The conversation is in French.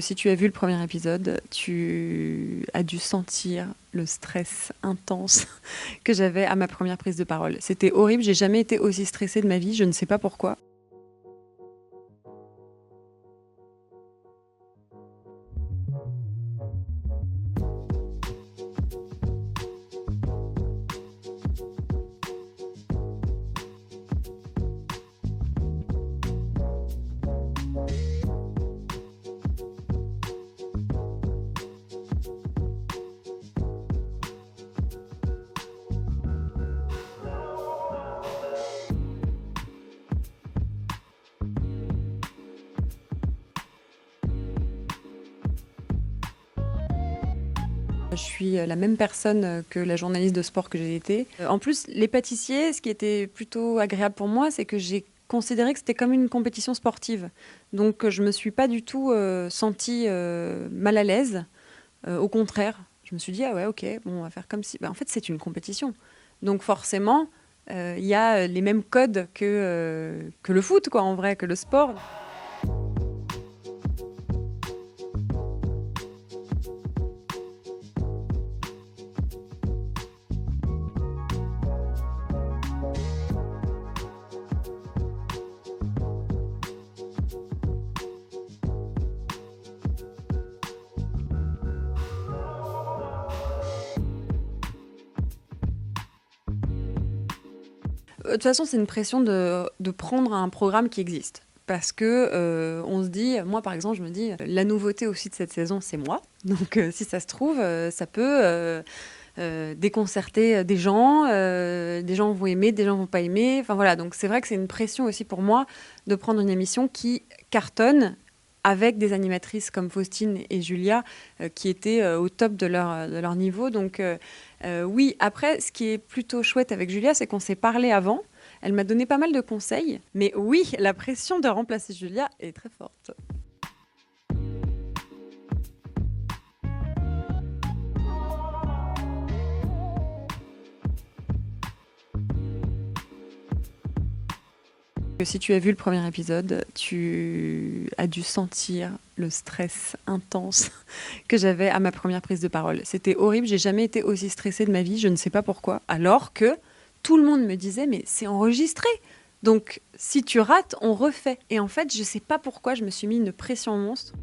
Si tu as vu le premier épisode, tu as dû sentir le stress intense que j'avais à ma première prise de parole. C'était horrible, j'ai jamais été aussi stressée de ma vie, je ne sais pas pourquoi. Je suis la même personne que la journaliste de sport que j'ai été. En plus, les pâtissiers, ce qui était plutôt agréable pour moi, c'est que j'ai considéré que c'était comme une compétition sportive. Donc je me suis pas du tout sentie mal à l'aise. Au contraire, je me suis dit, ah ouais, ok, bon, on va faire comme si... En fait, c'est une compétition. Donc forcément, il y a les mêmes codes que le foot, quoi, en vrai, que le sport. De toute façon, c'est une pression de prendre un programme qui existe. Parce que on se dit, moi par exemple, je me dis, la nouveauté aussi de cette saison, c'est moi. Donc si ça se trouve, ça peut déconcerter des gens vont aimer, des gens vont pas aimer. Enfin voilà, donc c'est vrai que c'est une pression aussi pour moi de prendre une émission qui cartonne avec des animatrices comme Faustine et Julia qui étaient au top de leur niveau. Donc oui, après, ce qui est plutôt chouette avec Julia, c'est qu'on s'est parlé avant. Elle m'a donné pas mal de conseils. Mais oui, la pression de remplacer Julia est très forte. Si tu as vu le premier épisode, tu as dû sentir le stress intense que j'avais à ma première prise de parole. C'était horrible, j'ai jamais été aussi stressée de ma vie, je ne sais pas pourquoi. Alors que tout le monde me disait, mais c'est enregistré. Donc si tu rates, on refait. Et en fait, je sais pas pourquoi je me suis mis une pression monstre.